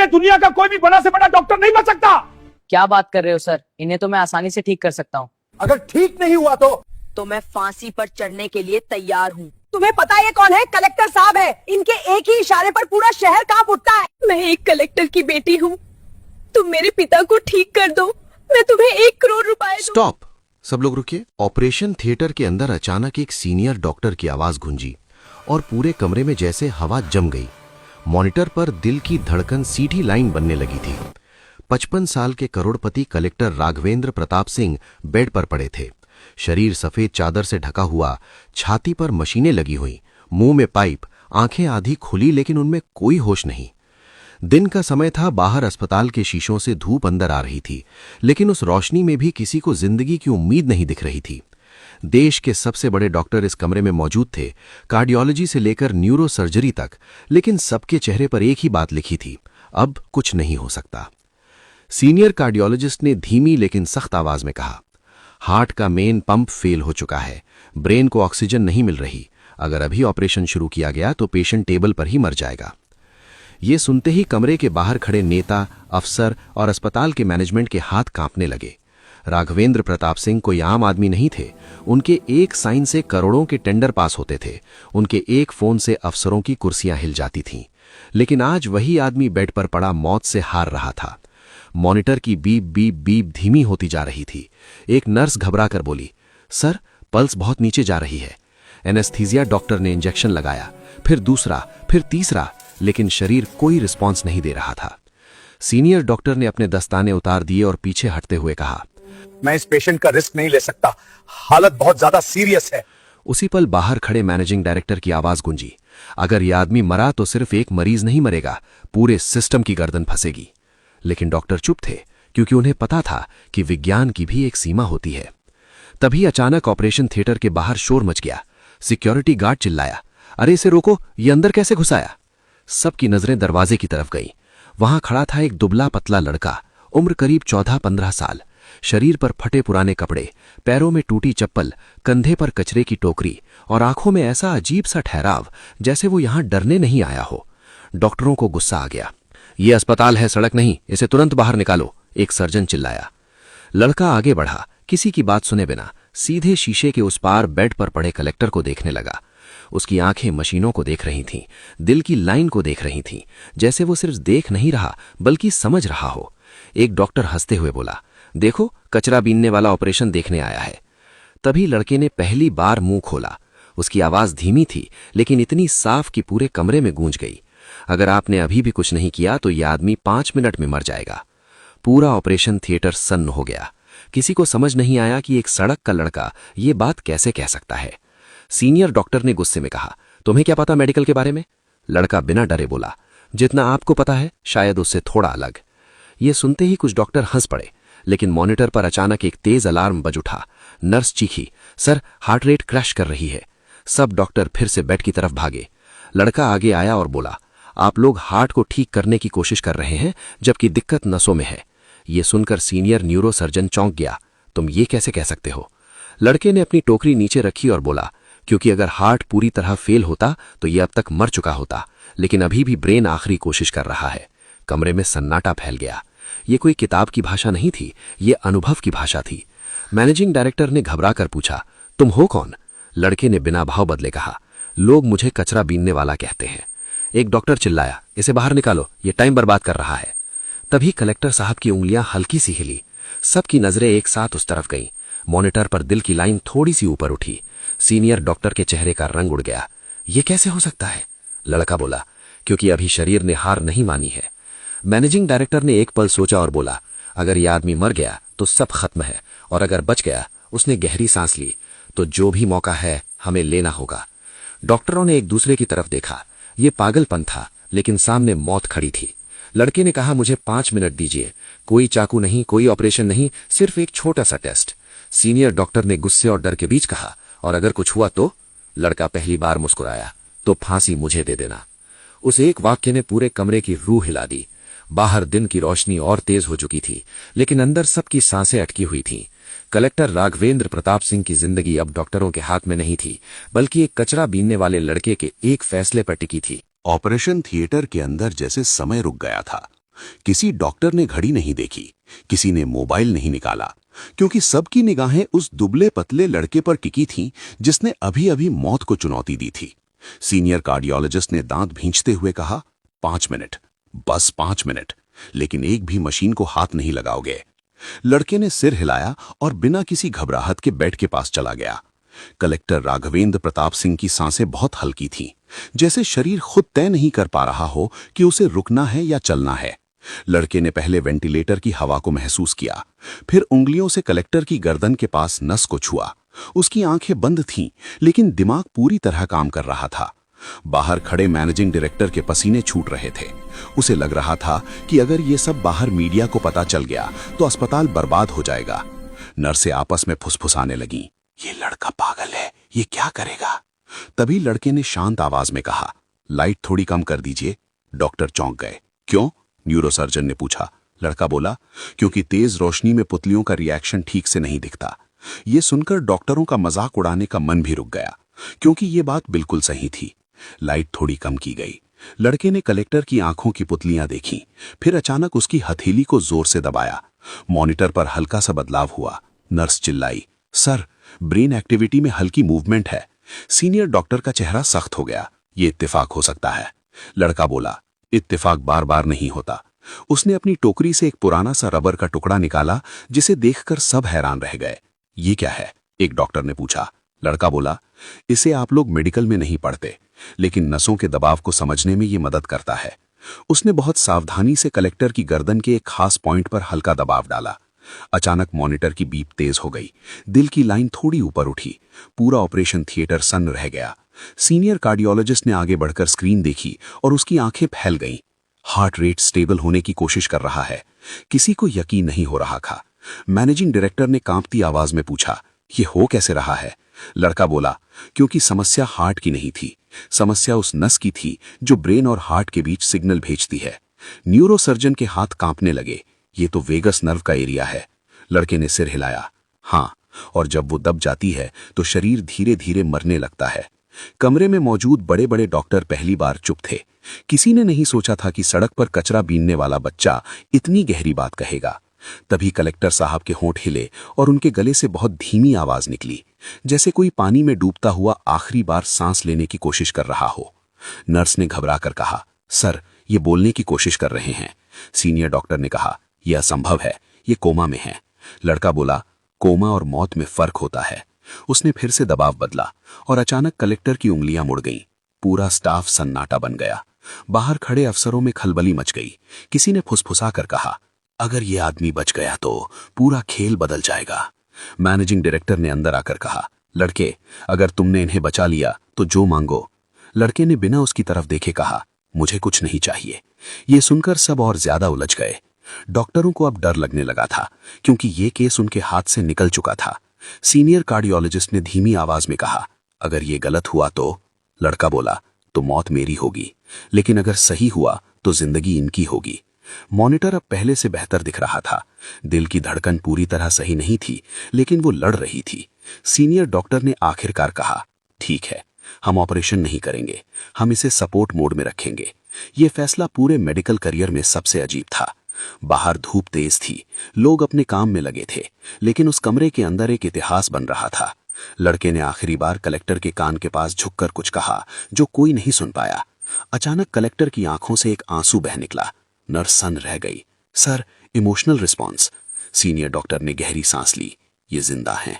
दुनिया का कोई भी बड़ा से बड़ा डॉक्टर नहीं बन सकता। क्या बात कर रहे हो सर, इन्हें तो मैं आसानी से ठीक कर सकता हूँ। अगर ठीक नहीं हुआ तो मैं फांसी पर चढ़ने के लिए तैयार हूँ। तुम्हें पता है ये कौन है? कलेक्टर साहब है। इनके एक ही इशारे पर पूरा शहर कांप उठता है। मैं एक कलेक्टर की बेटी हूँ, तुम मेरे पिता को ठीक कर दो, मैं तुम्हें 1 करोड़ रुपए दूँ। स्टॉप, सब लोग रुकिए। ऑपरेशन थिएटर के अंदर अचानक एक सीनियर डॉक्टर की आवाज गूंजी और पूरे कमरे में जैसे हवा जम गई। मॉनिटर पर दिल की धड़कन सीधी लाइन बनने लगी थी। 55 साल के करोड़पति कलेक्टर राघवेंद्र प्रताप सिंह बेड पर पड़े थे। शरीर सफेद चादर से ढका हुआ, छाती पर मशीनें लगी हुई, मुंह में पाइप, आंखें आधी खुली लेकिन उनमें कोई होश नहीं। दिन का समय था, बाहर अस्पताल के शीशों से धूप अंदर आ रही थी, लेकिन उस रोशनी में भी किसी को जिंदगी की उम्मीद नहीं दिख रही थी। देश के सबसे बड़े डॉक्टर इस कमरे में मौजूद थे, कार्डियोलॉजी से लेकर न्यूरो सर्जरी तक, लेकिन सबके चेहरे पर एक ही बात लिखी थी, अब कुछ नहीं हो सकता। सीनियर कार्डियोलॉजिस्ट ने धीमी लेकिन सख्त आवाज में कहा, हार्ट का मेन पंप फेल हो चुका है, ब्रेन को ऑक्सीजन नहीं मिल रही, अगर अभी ऑपरेशन शुरू किया गया तो पेशेंट टेबल पर ही मर जाएगा। ये सुनते ही कमरे के बाहर खड़े नेता, अफसर और अस्पताल के मैनेजमेंट के हाथ कांपने लगे। राघवेंद्र प्रताप सिंह कोई आम आदमी नहीं थे। उनके एक साइन से करोड़ों के टेंडर पास होते थे, उनके एक फोन से अफसरों की कुर्सियां हिल जाती थीं। लेकिन आज वही आदमी बेड पर पड़ा मौत से हार रहा था। मॉनिटर की बीप बीप बीप धीमी होती जा रही थी। एक नर्स घबरा कर बोली, सर पल्स बहुत नीचे जा रही है। एनेस्थीसिया डॉक्टर ने इंजेक्शन लगाया, फिर दूसरा, फिर तीसरा, लेकिन शरीर कोई रिस्पॉन्स नहीं दे रहा था। सीनियर डॉक्टर ने अपने दस्ताने उतार दिए और पीछे हटते हुए कहा, मैं इस पेशेंट का रिस्क नहीं ले सकता, हालत बहुत ज्यादा सीरियस है। उसी पल बाहर खड़े मैनेजिंग डायरेक्टर की आवाज गूंजी, अगर यह आदमी मरा तो सिर्फ एक मरीज नहीं मरेगा, पूरे सिस्टम की गर्दन फंसेगी। लेकिन डॉक्टर चुप थे, क्योंकि उन्हें पता था कि विज्ञान की भी एक सीमा होती है। तभी अचानक ऑपरेशन थिएटर के बाहर शोर मच गया। सिक्योरिटी गार्ड चिल्लाया, अरे इसे रोको, ये अंदर कैसे घुस आया? सबकी नजरें दरवाजे की तरफ गईं। वहां खड़ा था एक दुबला पतला लड़का, उम्र करीब 14-15 साल, शरीर पर फटे पुराने कपड़े, पैरों में टूटी चप्पल, कंधे पर कचरे की टोकरी और आंखों में ऐसा अजीब सा ठहराव जैसे वो यहां डरने नहीं आया हो। डॉक्टरों को गुस्सा आ गया। ये अस्पताल है, सड़क नहीं, इसे तुरंत बाहर निकालो, एक सर्जन चिल्लाया। लड़का आगे बढ़ा, किसी की बात सुने बिना सीधे शीशे के उस पार बेड पर पड़े कलेक्टर को देखने लगा। उसकी आंखें मशीनों को देख रही थीं, दिल की लाइन को देख रही थीं, जैसे वो सिर्फ देख नहीं रहा बल्कि समझ रहा हो। एक डॉक्टर हंसते हुए बोला, देखो कचरा बीनने वाला ऑपरेशन देखने आया है। तभी लड़के ने पहली बार मुंह खोला। उसकी आवाज धीमी थी, लेकिन इतनी साफ कि पूरे कमरे में गूंज गई, अगर आपने अभी भी कुछ नहीं किया तो यह आदमी 5 मिनट में मर जाएगा। पूरा ऑपरेशन थिएटर सन्न हो गया। किसी को समझ नहीं आया कि एक सड़क का लड़का ये बात कैसे कह सकता है। सीनियर डॉक्टर ने गुस्से में कहा, तुम्हें क्या पता मेडिकल के बारे में? लड़का बिना डरे बोला, जितना आपको पता है शायद उससे थोड़ा अलग। ये सुनते ही कुछ डॉक्टर हंस पड़े, लेकिन मॉनिटर पर अचानक एक तेज अलार्म बज उठा। नर्स चीखी, सर हार्ट रेट क्रैश कर रही है। सब डॉक्टर फिर से बेड की तरफ भागे। लड़का आगे आया और बोला, आप लोग हार्ट को ठीक करने की कोशिश कर रहे हैं जबकि दिक्कत नसों में है। ये सुनकर सीनियर न्यूरो सर्जन चौंक गया, तुम ये कैसे कह सकते हो? लड़के ने अपनी टोकरी नीचे रखी और बोला, क्योंकि अगर हार्ट पूरी तरह फेल होता तो ये अब तक मर चुका होता, लेकिन अभी भी ब्रेन आखिरी कोशिश कर रहा है। कमरे में सन्नाटा फैल गया। ये कोई किताब की भाषा नहीं थी, ये अनुभव की भाषा थी। मैनेजिंग डायरेक्टर ने घबरा कर पूछा, तुम हो कौन? लड़के ने बिना भाव बदले कहा, लोग मुझे कचरा बीनने वाला कहते हैं। एक डॉक्टर चिल्लाया, इसे बाहर निकालो, ये टाइम बर्बाद कर रहा है। तभी कलेक्टर साहब की उंगलियां हल्की सी हिली। सबकी नजरें एक साथ उस तरफ गईं। मॉनिटर पर दिल की लाइन थोड़ी सी ऊपर उठी। सीनियर डॉक्टर के चेहरे का रंग उड़ गया। ये कैसे हो सकता है? लड़का बोला, क्योंकि अभी शरीर ने हार नहीं मानी है। मैनेजिंग डायरेक्टर ने एक पल सोचा और बोला, अगर यह आदमी मर गया तो सब खत्म है, और अगर बच गया, उसने गहरी सांस ली, तो जो भी मौका है हमें लेना होगा। डॉक्टरों ने एक दूसरे की तरफ देखा। ये पागलपन था, लेकिन सामने मौत खड़ी थी। लड़के ने कहा, मुझे 5 मिनट दीजिए, कोई चाकू नहीं, कोई ऑपरेशन नहीं, सिर्फ एक छोटा सा टेस्ट। सीनियर डॉक्टर ने गुस्से और डर के बीच कहा, और अगर कुछ हुआ तो? लड़का पहली बार मुस्कुराया, तो फांसी मुझे दे देना। उस एक वाक्य ने पूरे कमरे की रूह हिला दी। बाहर दिन की रोशनी और तेज हो चुकी थी, लेकिन अंदर सबकी सांसें अटकी हुई थीं। कलेक्टर राघवेंद्र प्रताप सिंह की जिंदगी अब डॉक्टरों के हाथ में नहीं थी, बल्कि एक कचरा बीनने वाले लड़के के एक फैसले पर टिकी थी। ऑपरेशन थिएटर के अंदर जैसे समय रुक गया था। किसी डॉक्टर ने घड़ी नहीं देखी, किसी ने मोबाइल नहीं निकाला, क्योंकि सबकी निगाहें उस दुबले पतले लड़के पर टिकी थीं जिसने अभी अभी मौत को चुनौती दी थी। सीनियर कार्डियोलॉजिस्ट ने दांत भींचते हुए कहा, 5 मिनट, बस 5 मिनट, लेकिन एक भी मशीन को हाथ नहीं लगाओगे। लड़के ने सिर हिलाया और बिना किसी घबराहट के बेड के पास चला गया। कलेक्टर राघवेंद्र प्रताप सिंह की सांसें बहुत हल्की थीं, जैसे शरीर खुद तय नहीं कर पा रहा हो कि उसे रुकना है या चलना है। लड़के ने पहले वेंटिलेटर की हवा को महसूस किया, फिर उंगलियों से कलेक्टर की गर्दन के पास नस को छुआ। उसकी आंखें बंद थीं, लेकिन दिमाग पूरी तरह काम कर रहा था। बाहर खड़े मैनेजिंग डायरेक्टर के पसीने छूट रहे थे। उसे लग रहा था कि अगर ये सब बाहर मीडिया को पता चल गया तो अस्पताल बर्बाद हो जाएगा। नर्सें आपस में फुसफुसाने लगीं, ये लड़का पागल है, ये क्या करेगा? तभी लड़के ने शांत आवाज में कहा, लाइट थोड़ी कम कर दीजिए। डॉक्टर चौंक गए। क्यों? न्यूरोसर्जन ने पूछा। लड़का बोला, क्योंकि तेज रोशनी में पुतलियों का रिएक्शन ठीक से नहीं दिखता। ये सुनकर डॉक्टरों का मजाक उड़ाने का मन भी रुक गया, क्योंकि ये बात बिल्कुल सही थी। लाइट थोड़ी कम की गई। लड़के ने कलेक्टर की आंखों की पुतलियां देखीं, फिर अचानक उसकी हथेली को जोर से दबाया। मॉनिटर पर हल्का सा बदलाव हुआ। नर्स चिल्लाई, सर, ब्रेन एक्टिविटी में हल्की मूवमेंट है। सीनियर डॉक्टर का चेहरा सख्त हो गया। ये इत्तेफाक हो सकता है। लड़का बोला, इत्तेफाक बार बार नहीं होता। उसने अपनी टोकरी से एक पुराना सा रबर का टुकड़ा निकाला, जिसे देखकर सब हैरान रह गए। ये क्या है? एक डॉक्टर ने पूछा। लड़का बोला, इसे आप लोग मेडिकल में नहीं पढ़ते, लेकिन नसों के दबाव को समझने में ये मदद करता है। उसने बहुत सावधानी से कलेक्टर की गर्दन के एक खास पॉइंट पर हल्का दबाव डाला। अचानक मॉनिटर की बीप तेज हो गई। दिल की लाइन थोड़ी ऊपर उठी। पूरा ऑपरेशन थिएटर सन्न रह गया। सीनियर कार्डियोलॉजिस्ट ने आगे बढ़कर स्क्रीन देखी और उसकी आंखें फैल गईं। हार्ट रेट स्टेबल होने की कोशिश कर रहा है। किसी को यकीन नहीं हो रहा था। मैनेजिंग डायरेक्टर ने कांपती आवाज में पूछा, ये हो कैसे रहा है? लड़का बोला, क्योंकि समस्या हार्ट की नहीं थी, समस्या उस नस की थी जो ब्रेन और हार्ट के बीच सिग्नल भेजती है। न्यूरोसर्जन के हाथ कांपने लगे। ये तो वेगस नर्व का एरिया है। लड़के ने सिर हिलाया। हाँ, और जब वो दब जाती है तो शरीर धीरे धीरे मरने लगता है। कमरे में मौजूद बड़े बड़े डॉक्टर पहली बार चुप थे। किसी ने नहीं सोचा था कि सड़क पर कचरा बीनने वाला बच्चा इतनी गहरी बात कहेगा। तभी कलेक्टर साहब के होंठ हिले और उनके गले से बहुत धीमी आवाज निकली, जैसे कोई पानी में डूबता हुआ आखिरी बार सांस लेने की कोशिश कर रहा हो। नर्स ने घबराकर कहा, सर, ये बोलने की कोशिश कर रहे हैं। सीनियर डॉक्टर ने कहा, यह असंभव है, ये कोमा में है। लड़का बोला, कोमा और मौत में फर्क होता है। उसने फिर से दबाव बदला और अचानक कलेक्टर की उंगलियां मुड़ गईं। पूरा स्टाफ सन्नाटा बन गया। बाहर खड़े अफसरों में खलबली मच गई। किसी ने फुसफुसा कर कहा, अगर ये आदमी बच गया तो पूरा खेल बदल जाएगा। मैनेजिंग डायरेक्टर ने अंदर आकर कहा, लड़के, अगर तुमने इन्हें बचा लिया तो जो मांगो। लड़के ने बिना उसकी तरफ देखे कहा, मुझे कुछ नहीं चाहिए। ये सुनकर सब और ज्यादा उलझ गए। डॉक्टरों को अब डर लगने लगा था, क्योंकि ये केस उनके हाथ से निकल चुका था। सीनियर कार्डियोलॉजिस्ट ने धीमी आवाज में कहा, अगर ये गलत हुआ तो? लड़का बोला, तो मौत मेरी होगी, लेकिन अगर सही हुआ तो जिंदगी इनकी होगी। मॉनिटर अब पहले से बेहतर दिख रहा था। दिल की धड़कन पूरी तरह सही नहीं थी, लेकिन वो लड़ रही थी। सीनियर डॉक्टर ने आखिरकार कहा, ठीक है, हम ऑपरेशन नहीं करेंगे, हम इसे सपोर्ट मोड में रखेंगे। ये फैसला पूरे मेडिकल करियर में सबसे अजीब था। बाहर धूप तेज थी, लोग अपने काम में लगे थे, लेकिन उस कमरे के अंदर एक इतिहास बन रहा था। लड़के ने आखिरी बार कलेक्टर के कान के पास झुककर कुछ कहा जो कोई नहीं सुन पाया। अचानक कलेक्टर की आंखों से एक आंसू बह निकला। नर्स सन्न रह गई। Sir, emotional response. Senior doctor ने गहरी सांस ली। ये जिंदा हैं।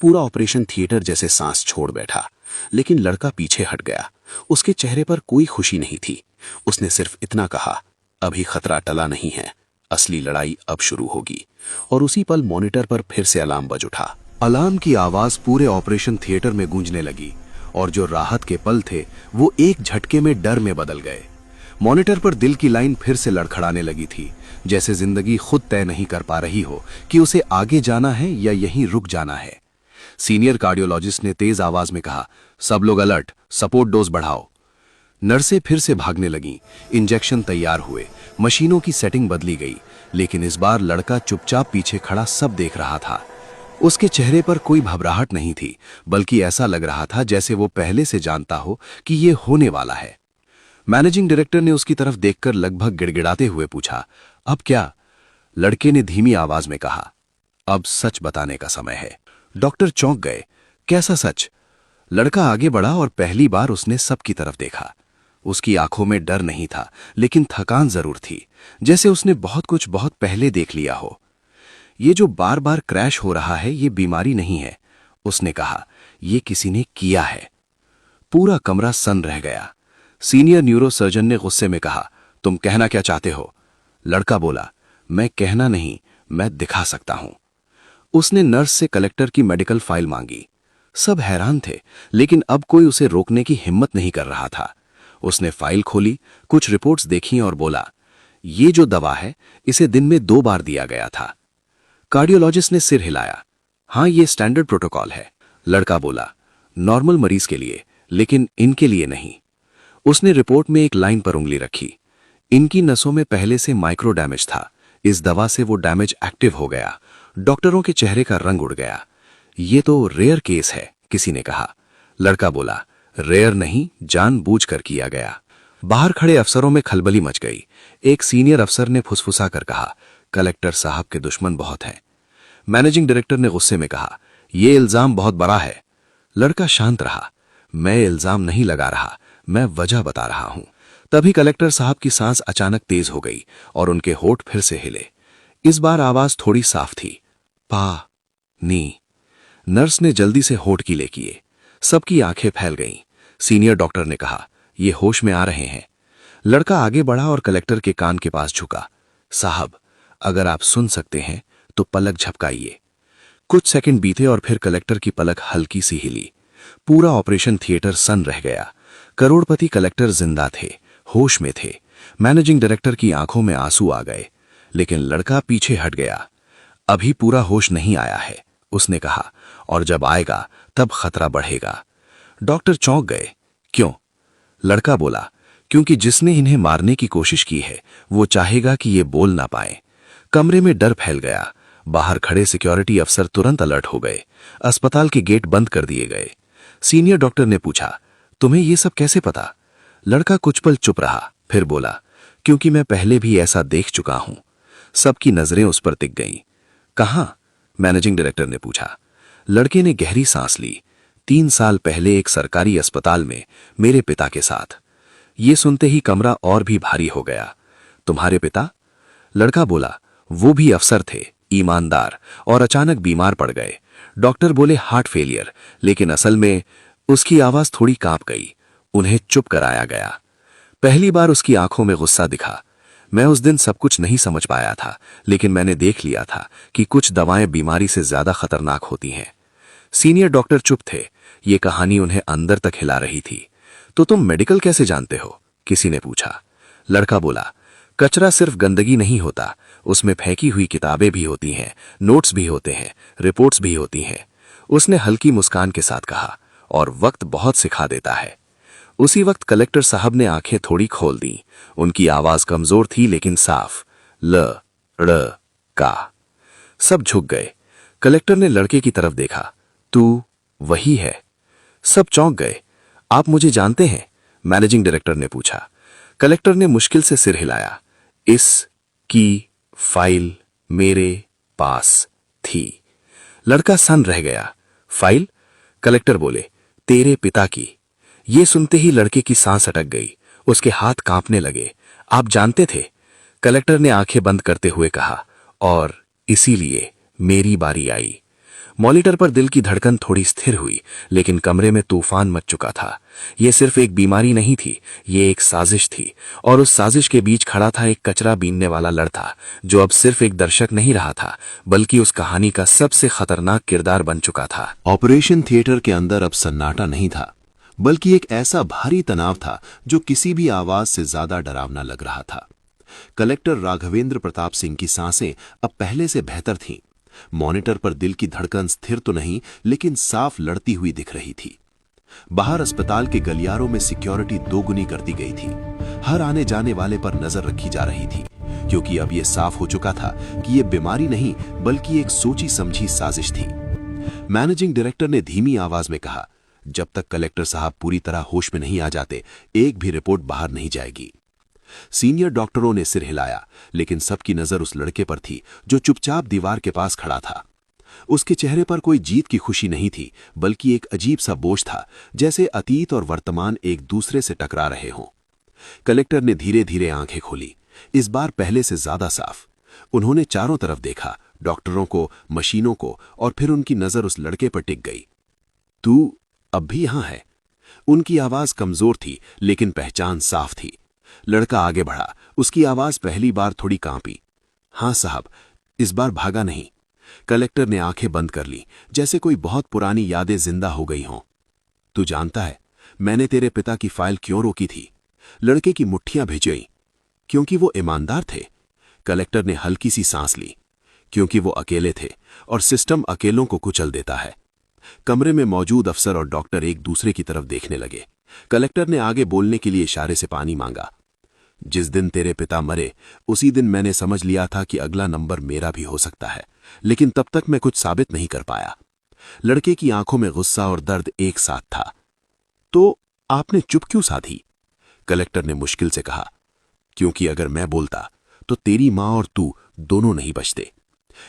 पूरा ऑपरेशन थिएटर जैसे सांस छोड़ बैठा, लेकिन लड़का पीछे हट गया। उसके चेहरे पर कोई खुशी नहीं थी। उसने सिर्फ इतना कहा, अभी खतरा टला नहीं है, असली लड़ाई अब शुरू होगी। और उसी पल मॉनिटर पर फिर से अलार्म बज उठा। अलार्म की आवाज पूरे ऑपरेशन थिएटर में गूंजने लगी, और जो राहत के पल थे वो एक झटके में डर में बदल गए। मॉनिटर पर दिल की लाइन फिर से लड़खड़ाने लगी थी, जैसे जिंदगी खुद तय नहीं कर पा रही हो कि उसे आगे जाना है या यहीं रुक जाना है। सीनियर कार्डियोलॉजिस्ट ने तेज आवाज में कहा, सब लोग अलर्ट, सपोर्ट डोज बढ़ाओ। नर्सें फिर से भागने लगीं। इंजेक्शन तैयार हुए, मशीनों की सेटिंग बदली गई, लेकिन इस बार लड़का चुपचाप पीछे खड़ा सब देख रहा था। उसके चेहरे पर कोई घबराहट नहीं थी, बल्कि ऐसा लग रहा था जैसे वो पहले से जानता हो कि ये होने वाला है। मैनेजिंग डायरेक्टर ने उसकी तरफ देखकर लगभग गिड़गिड़ाते हुए पूछा, अब क्या? लड़के ने धीमी आवाज में कहा, अब सच बताने का समय है। डॉक्टर चौंक गए। कैसा सच? लड़का आगे बढ़ा और पहली बार उसने सबकी तरफ देखा। उसकी आंखों में डर नहीं था, लेकिन थकान जरूर थी, जैसे उसने बहुत कुछ बहुत पहले देख लिया हो। ये जो बार बार क्रैश हो रहा है, ये बीमारी नहीं है, उसने कहा, ये किसी ने किया है। पूरा कमरा सन्न रह गया। सीनियर न्यूरोसर्जन ने गुस्से में कहा, तुम कहना क्या चाहते हो? लड़का बोला, मैं कहना नहीं, मैं दिखा सकता हूं। उसने नर्स से कलेक्टर की मेडिकल फाइल मांगी। सब हैरान थे, लेकिन अब कोई उसे रोकने की हिम्मत नहीं कर रहा था। उसने फाइल खोली, कुछ रिपोर्ट्स देखी और बोला, ये जो दवा है, इसे दिन में 2 बार दिया गया था। कार्डियोलॉजिस्ट ने सिर हिलाया, हां, ये स्टैंडर्ड प्रोटोकॉल है। लड़का बोला, नॉर्मल मरीज के लिए, लेकिन इनके लिए नहीं। उसने रिपोर्ट में एक लाइन पर उंगली रखी, इनकी नसों में पहले से माइक्रो डैमेज था, इस दवा से वो डैमेज एक्टिव हो गया। डॉक्टरों के चेहरे का रंग उड़ गया। ये तो रेयर केस है, किसी ने कहा। लड़का बोला, रेयर नहीं, जानबूझकर किया गया। बाहर खड़े अफसरों में खलबली मच गई। एक सीनियर अफसर ने फुसफुसा कर कहा, कलेक्टर साहब के दुश्मन बहुत हैं। मैनेजिंग डायरेक्टर ने गुस्से में कहा, यह इल्जाम बहुत बड़ा है। लड़का शांत रहा, मैं इल्जाम नहीं लगा रहा, मैं वजह बता रहा हूं। तभी कलेक्टर साहब की सांस अचानक तेज हो गई और उनके होठ फिर से हिले। इस बार आवाज थोड़ी साफ थी, पा नी। नर्स ने जल्दी से होठ गीले किए। सबकी आंखें फैल गईं। सीनियर डॉक्टर ने कहा, ये होश में आ रहे हैं। लड़का आगे बढ़ा और कलेक्टर के कान के पास झुका, साहब, अगर आप सुन सकते हैं तो पलक झपकाइए। कुछ सेकंड बीते और फिर कलेक्टर की पलक हल्की सी हिली। पूरा ऑपरेशन थिएटर सन्न रह गया। करोड़पति कलेक्टर जिंदा थे, होश में थे। मैनेजिंग डायरेक्टर की आंखों में आंसू आ गए, लेकिन लड़का पीछे हट गया। अभी पूरा होश नहीं आया है, उसने कहा, और जब आएगा तब खतरा बढ़ेगा। डॉक्टर चौंक गए। क्यों? लड़का बोला, क्योंकि जिसने इन्हें मारने की कोशिश की है वो चाहेगा कि ये बोल ना पाए। कमरे में डर फैल गया। बाहर खड़े सिक्योरिटी अफसर तुरंत अलर्ट हो गए। अस्पताल के गेट बंद कर दिए गए। सीनियर डॉक्टर ने पूछा, तुम्हें ये सब कैसे पता? लड़का कुछ पल चुप रहा, फिर बोला, क्योंकि मैं पहले भी ऐसा देख चुका हूं। सबकी नजरें उस पर टिक गईं। कहां? मैनेजिंग डायरेक्टर ने पूछा। लड़के ने गहरी सांस ली। 3 साल पहले एक सरकारी अस्पताल में मेरे पिता के साथ। ये सुनते ही कमरा और भी भारी हो गया। तुम्हारे पिता? लड़का बोला, वो भी अफसर थे, ईमानदार, और अचानक बीमार पड़ गए। डॉक्टर बोले हार्ट फेलियर, लेकिन असल में उसकी आवाज थोड़ी कांप गई। उन्हें चुप कराया गया। पहली बार उसकी आंखों में गुस्सा दिखा। मैं उस दिन सब कुछ नहीं समझ पाया था, लेकिन मैंने देख लिया था कि कुछ दवाएं बीमारी से ज्यादा खतरनाक होती हैं। सीनियर डॉक्टर चुप थे। ये कहानी उन्हें अंदर तक हिला रही थी। तो तुम मेडिकल कैसे जानते हो? किसी ने पूछा। लड़का बोला, कचरा सिर्फ गंदगी नहीं होता, उसमें फेंकी हुई किताबें भी होती हैं, नोट्स भी होते हैं, रिपोर्ट्स भी होती हैं। उसने हल्की मुस्कान के साथ कहा, और वक्त बहुत सिखा देता है। उसी वक्त कलेक्टर साहब ने आंखें थोड़ी खोल दी। उनकी आवाज कमजोर थी लेकिन साफ, ल ड़ का। सब झुक गए। कलेक्टर ने लड़के की तरफ देखा, तू वही है? सब चौंक गए। आप मुझे जानते हैं? मैनेजिंग डायरेक्टर ने पूछा। कलेक्टर ने मुश्किल से सिर हिलाया। इस की फाइल मेरे पास थी। लड़का सन्न रह गया। फाइल? कलेक्टर बोले, तेरे पिता की। ये सुनते ही लड़के की सांस अटक गई। उसके हाथ कांपने लगे। आप जानते थे? कलेक्टर ने आंखें बंद करते हुए कहा, और इसीलिए मेरी बारी आई। मॉनिटर पर दिल की धड़कन थोड़ी स्थिर हुई, लेकिन कमरे में तूफान मच चुका था। यह सिर्फ एक बीमारी नहीं थी, ये एक साजिश थी, और उस साजिश के बीच खड़ा था एक कचरा बीनने वाला लड़का, जो अब सिर्फ एक दर्शक नहीं रहा था, बल्कि उस कहानी का सबसे खतरनाक किरदार बन चुका था। ऑपरेशन थिएटर के अंदर अब सन्नाटा नहीं था, बल्कि एक ऐसा भारी तनाव था जो किसी भी आवाज से ज्यादा डरावना लग रहा था। कलेक्टर राघवेंद्र प्रताप सिंह की सांसें अब पहले से बेहतर थीं। मॉनिटर पर दिल की धड़कन स्थिर तो नहीं, लेकिन साफ लड़ती हुई दिख रही थी। बाहर अस्पताल के गलियारों में सिक्योरिटी दोगुनी कर दी गई थी। हर आने जाने वाले पर नजर रखी जा रही थी, क्योंकि अब यह साफ हो चुका था कि यह बीमारी नहीं, बल्कि एक सोची समझी साजिश थी। मैनेजिंग डायरेक्टर ने धीमी आवाज में कहा, जब तक कलेक्टर साहब पूरी तरह होश में नहीं आ जाते एक भी रिपोर्ट बाहर नहीं जाएगी। सीनियर डॉक्टरों ने सिर हिलाया, लेकिन सबकी नजर उस लड़के पर थी जो चुपचाप दीवार के पास खड़ा था। उसके चेहरे पर कोई जीत की खुशी नहीं थी, बल्कि एक अजीब सा बोझ था, जैसे अतीत और वर्तमान एक दूसरे से टकरा रहे हों। कलेक्टर ने धीरे धीरे आंखें खोली, इस बार पहले से ज्यादा साफ। उन्होंने चारों तरफ देखा, डॉक्टरों को, मशीनों को, और फिर उनकी नजर उस लड़के पर टिक गई। तू अब भी यहां है? उनकी आवाज कमजोर थी, लेकिन पहचान साफ थी। लड़का आगे बढ़ा, उसकी आवाज पहली बार थोड़ी कांपी। हां साहब, इस बार भागा नहीं। कलेक्टर ने आंखें बंद कर ली, जैसे कोई बहुत पुरानी यादें जिंदा हो गई हों। तू जानता है मैंने तेरे पिता की फाइल क्यों रोकी थी? लड़के की मुट्ठियां भिज गईं। क्योंकि वो ईमानदार थे। कलेक्टर ने हल्की सी सांस ली। क्योंकि वो अकेले थे, और सिस्टम अकेलों को कुचल देता है। कमरे में मौजूद अफसर और डॉक्टर एक दूसरे की तरफ देखने लगे। कलेक्टर ने आगे बोलने के लिए इशारे से पानी मांगा। जिस दिन तेरे पिता मरे, उसी दिन मैंने समझ लिया था कि अगला नंबर मेरा भी हो सकता है, लेकिन तब तक मैं कुछ साबित नहीं कर पाया। लड़के की आंखों में गुस्सा और दर्द एक साथ था। तो आपने चुप क्यों साधी? कलेक्टर ने मुश्किल से कहा। क्योंकि अगर मैं बोलता तो तेरी मां और तू दोनों नहीं बचते।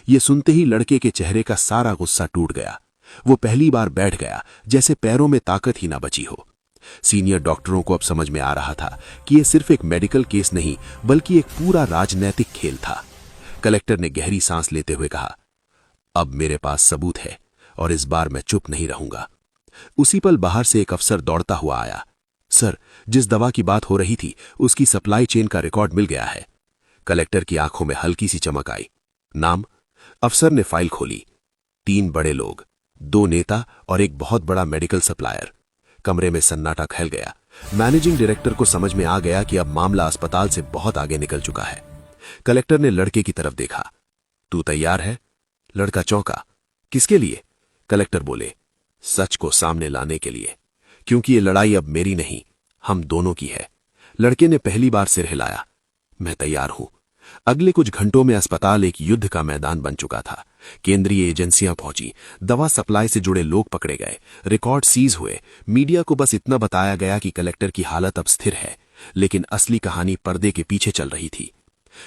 ये सुनते ही लड़के के चेहरे का सारा गुस्सा टूट गया। वो पहली बार बैठ गया, जैसे पैरों में ताकत ही ना बची हो। सीनियर डॉक्टरों को अब समझ में आ रहा था कि यह सिर्फ एक मेडिकल केस नहीं, बल्कि एक पूरा राजनैतिक खेल था। कलेक्टर ने गहरी सांस लेते हुए कहा, अब मेरे पास सबूत है, और इस बार मैं चुप नहीं रहूंगा। उसी पल बाहर से एक अफसर दौड़ता हुआ आया। सर, जिस दवा की बात हो रही थी, उसकी सप्लाई चेन का रिकॉर्ड मिल गया है। कलेक्टर की आंखों में हल्की सी चमक आई। नाम? अफसर ने फाइल खोली। 3 बड़े लोग, 2 नेता और एक बहुत बड़ा मेडिकल सप्लायर। कमरे में सन्नाटा फैल गया। मैनेजिंग डायरेक्टर को समझ में आ गया कि अब मामला अस्पताल से बहुत आगे निकल चुका है। कलेक्टर ने लड़के की तरफ देखा। तू तैयार है? लड़का चौंका। किसके लिए? कलेक्टर बोले, सच को सामने लाने के लिए। क्योंकि ये लड़ाई अब मेरी नहीं, हम दोनों की है। लड़के ने पहली बार सिर हिलाया। मैं तैयार हूं। अगले कुछ घंटों में अस्पताल एक युद्ध का मैदान बन चुका था। केंद्रीय एजेंसियां पहुंची, दवा सप्लाई से जुड़े लोग पकड़े गए, रिकॉर्ड सीज हुए। मीडिया को बस इतना बताया गया कि कलेक्टर की हालत अब स्थिर है, लेकिन असली कहानी पर्दे के पीछे चल रही थी।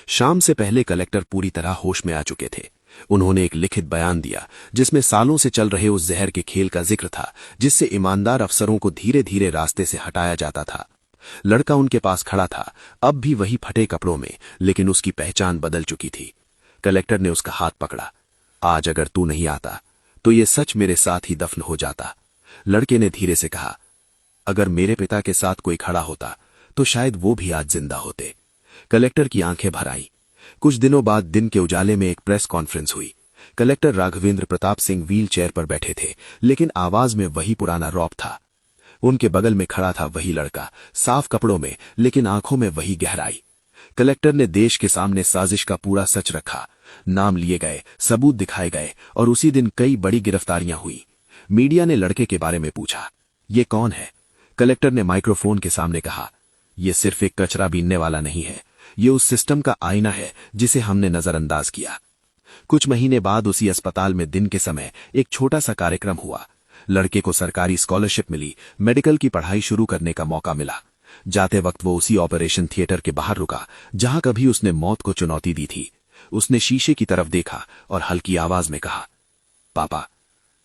शाम से पहले कलेक्टर पूरी तरह होश में आ चुके थे। उन्होंने एक लिखित बयान दिया, जिसमें सालों से चल रहे उस जहर के खेल का जिक्र था, जिससे ईमानदार अफसरों को धीरे धीरे रास्ते से हटाया जाता था। लड़का उनके पास खड़ा था, अब भी वही फटे कपड़ों में, लेकिन उसकी पहचान बदल चुकी थी। कलेक्टर ने उसका हाथ पकड़ा। आज अगर तू नहीं आता तो ये सच मेरे साथ ही दफन हो जाता। लड़के ने धीरे से कहा, अगर मेरे पिता के साथ कोई खड़ा होता तो शायद वो भी आज जिंदा होते। कलेक्टर की आंखें भर आई। कुछ दिनों बाद दिन के उजाले में एक प्रेस कॉन्फ्रेंस हुई। Collector Raghavendra Pratap Singh wheel chair पर बैठे थे, लेकिन आवाज में वही पुराना रौब था। उनके बगल में खड़ा था वही लड़का, साफ कपड़ों में, लेकिन आंखों में वही गहराई। कलेक्टर ने देश के सामने साजिश का पूरा सच रखा। नाम लिए गए, सबूत दिखाए गए, और उसी दिन कई बड़ी गिरफ्तारियां हुई। मीडिया ने लड़के के बारे में पूछा, ये कौन है? कलेक्टर ने माइक्रोफोन के सामने कहा, यह सिर्फ एक कचरा बीनने वाला नहीं है, ये उस सिस्टम का आईना है जिसे हमने नजरअंदाज किया। कुछ महीने बाद उसी अस्पताल में दिन के समय एक छोटा सा कार्यक्रम हुआ। लड़के को सरकारी स्कॉलरशिप मिली, मेडिकल की पढ़ाई शुरू करने का मौका मिला। जाते वक्त वो उसी ऑपरेशन थिएटर के बाहर रुका जहां कभी उसने मौत को चुनौती दी थी। उसने शीशे की तरफ देखा और हल्की आवाज में कहा, पापा,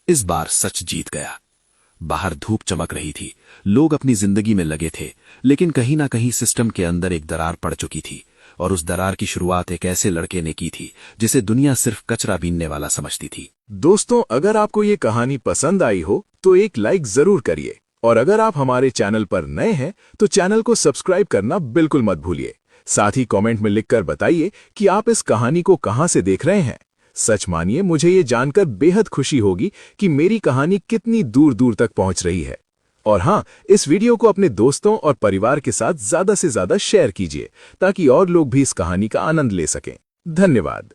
इस बार सच जीत गया। बाहर धूप चमक रही थी, लोग अपनी जिंदगी में लगे थे, लेकिन कहीं ना कहीं सिस्टम के अंदर एक दरार पड़ चुकी थी, और उस दरार की शुरुआत एक ऐसे लड़के ने की थी जिसे दुनिया सिर्फ कचरा बीनने वाला समझती थी। दोस्तों, अगर आपको ये कहानी पसंद आई हो तो एक लाइक जरूर करिए, और अगर आप हमारे चैनल पर नए हैं तो चैनल को सब्सक्राइब करना बिल्कुल मत भूलिए। साथ ही कमेंट में लिखकर बताइए कि आप इस कहानी को कहां से देख रहे हैं। सच मानिए, मुझे ये जानकर बेहद खुशी होगी कि मेरी कहानी कितनी दूर दूर तक पहुंच रही है। और हाँ, इस वीडियो को अपने दोस्तों और परिवार के साथ ज्यादा से ज्यादा शेयर कीजिए, ताकि और लोग भी इस कहानी का आनंद ले सकें। धन्यवाद।